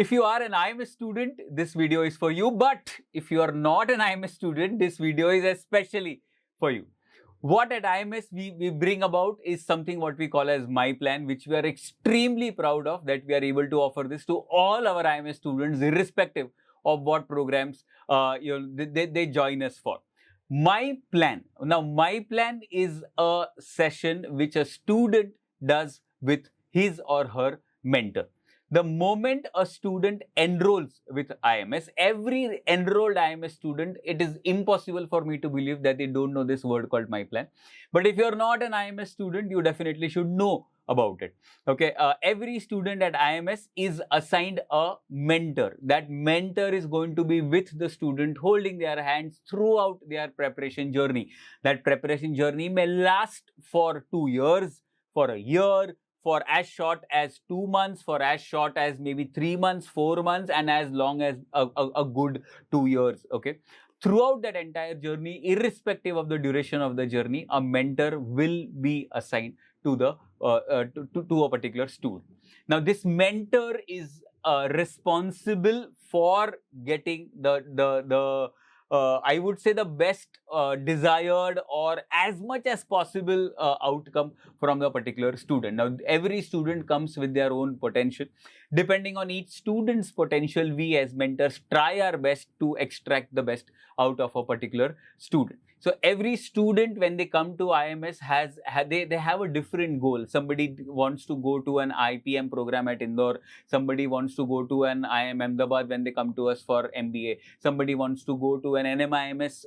If you are an IMS student, this video is for you. But if you are not an IMS student, this video is especially for you. What at IMS we bring about is something what we call as My Plan, which we are extremely proud of, that we are able to offer this to all our IMS students, irrespective of what programs they join us for. My Plan. Now, My Plan is a session which a student does with his or her mentor. The moment a student enrolls with IMS, every enrolled IMS student, it is impossible for me to believe that they don't know this word called My Plan. But if you're not an IMS student, you definitely should know about it. Okay, every student at IMS is assigned a mentor. That mentor is going to be with the student, holding their hands throughout their preparation journey. That preparation journey may last for 2 years, for a year, for as short as 2 months, for as short as maybe 3 months, 4 months, and as long as a good 2 years. Okay. Throughout that entire journey, irrespective of the duration of the journey, a mentor will be assigned to the to a particular student. Now, this mentor is responsible for getting the I would say the best desired or as much as possible outcome from the particular student. Now, every student comes with their own potential. Depending on each student's potential, we as mentors try our best to extract the best out of a particular student. So every student, when they come to IMS, they have a different goal. Somebody wants to go to an IPM program at Indore. Somebody wants to go to an IIM Ahmedabad when they come to us for MBA. Somebody wants to go to an NMIMS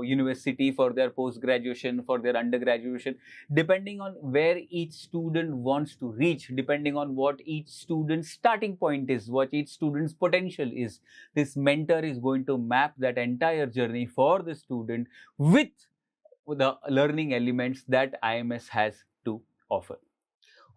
university for their post-graduation, for their undergraduation. Depending on where each student wants to reach, depending on what each student's starting point is, what each student's potential is, this mentor is going to map that entire journey for the student with the learning elements that IMS has to offer.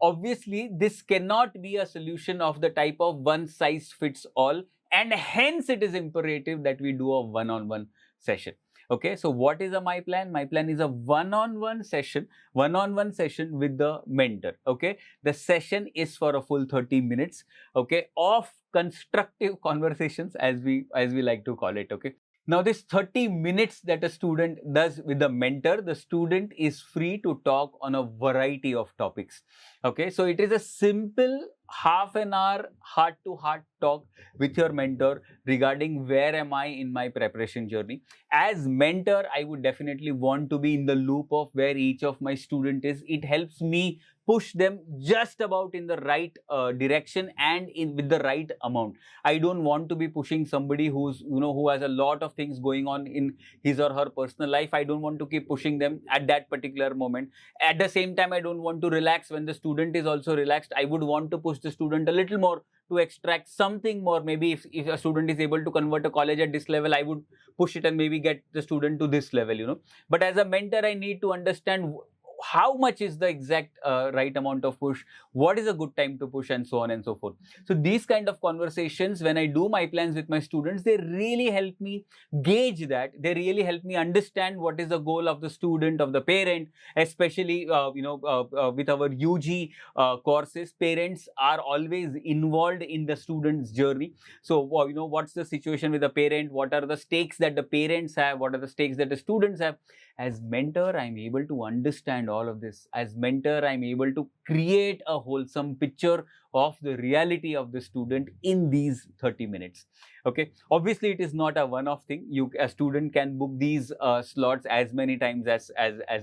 Obviously, this cannot be a solution of the type of one size fits all, and hence it is imperative that we do a one-on-one session. Okay, so what is a My Plan? My Plan is a one-on-one session with the mentor. Okay, the session is for a full 30 minutes. Okay, of constructive conversations, as we like to call it. Okay. Now, this 30 minutes that a student does with the mentor, the student is free to talk on a variety of topics. Okay, so it is a simple half an hour heart-to-heart talk with your mentor regarding where am I in my preparation journey. As mentor, I would definitely want to be in the loop of where each of my student is. It helps me push them just about in the right direction and with the right amount. I don't want to be pushing somebody who's who has a lot of things going on in his or her personal life. I don't want to keep pushing them at that particular moment. At the same time, I don't want to relax when the student is also relaxed. I would want to push the student a little more to extract something more. Maybe if a student is able to convert a college at this level, I would push it and maybe get the student to this level. But as a mentor, I need to understand how much is the exact right amount of push, what is a good time to push, and so on and so forth. So these kind of conversations, when I do my plans with my students, they really help me gauge that. They really help me understand what is the goal of the student, of the parent, especially with our UG courses. Parents are always involved in the student's journey. So what's the situation with the parent, what are the stakes that the parents have, what are the stakes that the students have. As mentor, I'm able to understand all of this. As mentor, I'm able to create a wholesome picture of the reality of the student in these 30 minutes. Okay, obviously it is not a one-off thing. A student can book these slots as many times as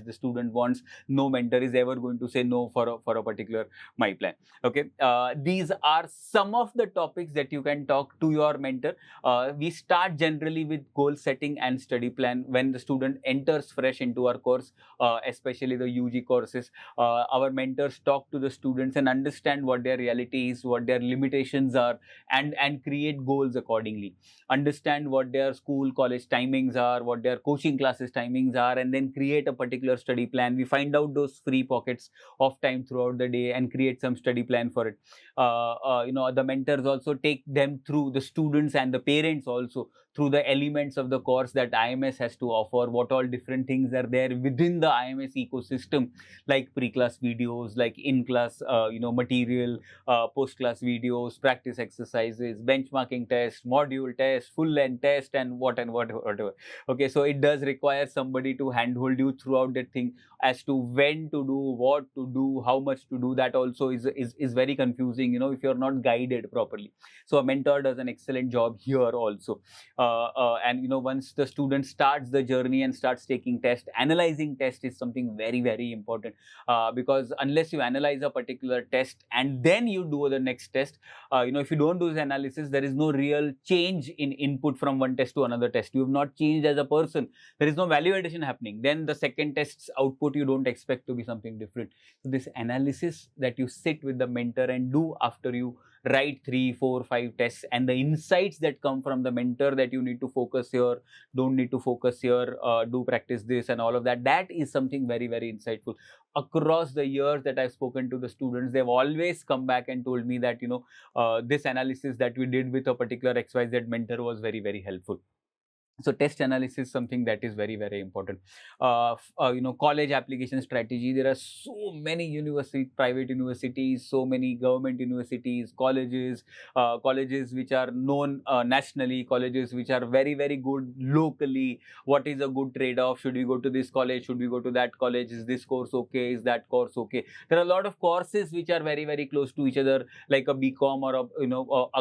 the student wants. No mentor is ever going to say no for a particular My Plan. Okay, these are some of the topics that you can talk to your mentor. We start generally with goal setting and study plan when the student enters fresh into our course, especially the UG courses. Our mentors talk to the students and understand what their reality is, what their limitations are, and create goals accordingly. Understand what their school, college timings are, what their coaching classes timings are, and then create a particular study plan. We find out those free pockets of time throughout the day and create some study plan for it. The mentors also take them through, the students and the parents also, through the elements of the course that IMS has to offer, what all different things are there within the IMS ecosystem, like pre-class videos, like in-class material, post-class videos, practice exercises, benchmarking test, module test, full-length test, and whatever. Okay, so it does require somebody to handhold you throughout that thing as to when to do, what to do, how much to do. That also is very confusing, if you're not guided properly. So a mentor does an excellent job here also. And once the student starts the journey and starts taking test, analyzing test is something very, very important, because unless you analyze a particular test and then you do the next test, if you don't do this analysis, there is no real change in input from one test to another test. You have not changed as a person. There is no value addition happening. Then the second test's output you don't expect to be something different. So this analysis that you sit with the mentor and do after you write 3, 4, 5 tests, and the insights that come from the mentor, that you need to focus here, don't need to focus here, do practice this and all of that, that is something very, very insightful. Across the years that I've spoken to the students, they've always come back and told me that this analysis that we did with a particular XYZ mentor was very, very helpful. So test analysis is something that is very, very important. College application strategy. There are so many private universities, so many government universities, colleges which are known nationally, colleges which are very, very good locally. What is a good trade-off? Should we go to this college? Should we go to that college? Is this course okay? Is that course okay? There are a lot of courses which are very, very close to each other, like a BCom or a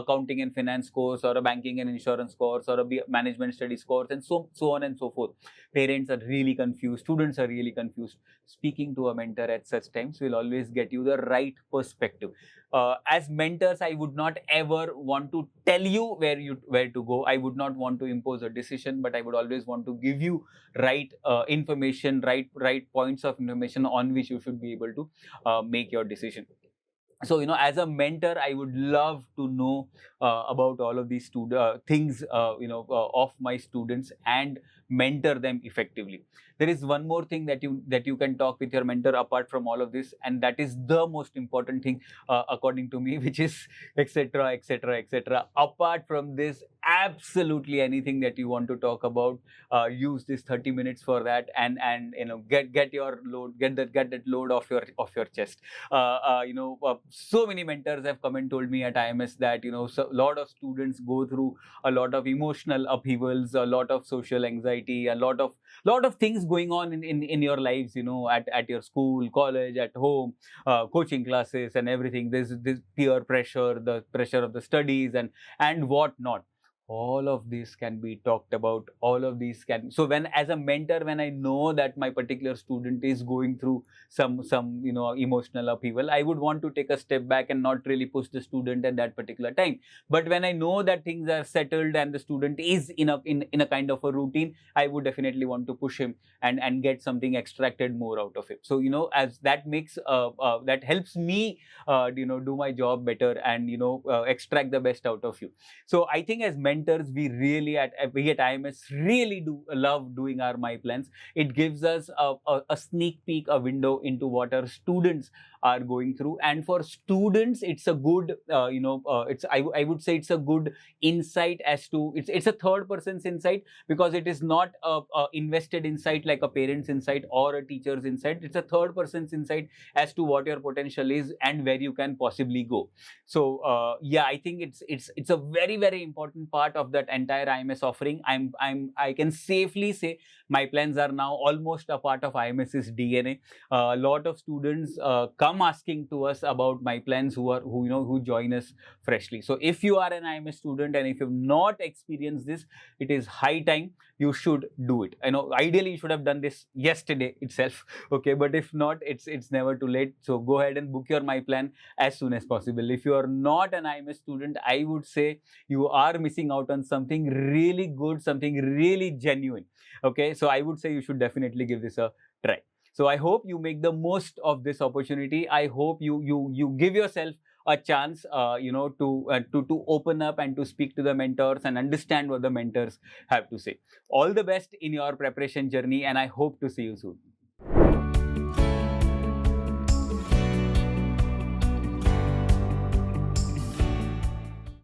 accounting and finance course, or a banking and insurance course, or a management studies course, and so on and so forth. Parents are really confused, students are really confused. Speaking to a mentor at such times will always get you the right perspective. As mentors, I would not ever want to tell you where to go. I would not want to impose a decision, but I would always want to give you right information, right points of information on which you should be able to make your decision. So, as a mentor, I would love to know about all of these things, of my students, and mentor them effectively. There is one more thing that you can talk with your mentor apart from all of this, and that is the most important thing, according to me, which is etc., etc., etc. Apart from this, absolutely anything that you want to talk about, use this 30 minutes for that, and get your load, get that load off your chest. So many mentors have come and told me at IMS that a lot of students go through a lot of emotional upheavals, a lot of social anxiety, a lot of things going on in your lives, at your school, college, at home, coaching classes and everything. There's this peer pressure, the pressure of the studies, and whatnot. All of this can be talked about. All of these can. So as a mentor, when I know that my particular student is going through some emotional upheaval, I would want to take a step back and not really push the student at that particular time. But when I know that things are settled and the student is in a kind of a routine, I would definitely want to push him and get something extracted more out of him. So as that makes that helps me do my job better and extract the best out of you. So I think as mentors, we at IMS really do love doing our My Plans. It gives us a sneak peek, a window into what our students are going through, and for students, it's a good I would say it's a good insight as to it's a third person's insight, because it is not a invested insight like a parent's insight or a teacher's insight. It's a third person's insight as to what your potential is and where you can possibly go. So I think it's a very, very important part of that entire IMS offering. I can safely say My Plans are now almost a part of IMS's DNA. A lot of students come asking to us about My Plans who join us freshly. So if you are an IMS student and if you've not experienced this, it is high time you should do it. Ideally you should have done this yesterday itself. Okay, but if not, it's never too late. So go ahead and book your My Plan as soon as possible. If you are not an IMS student, I would say you are missing out on something really good, something really genuine. Okay, so I would say you should definitely give this a try. So I hope you make the most of this opportunity. I hope you give yourself a chance, to open up and to speak to the mentors and understand what the mentors have to say. All the best in your preparation journey, and I hope to see you soon.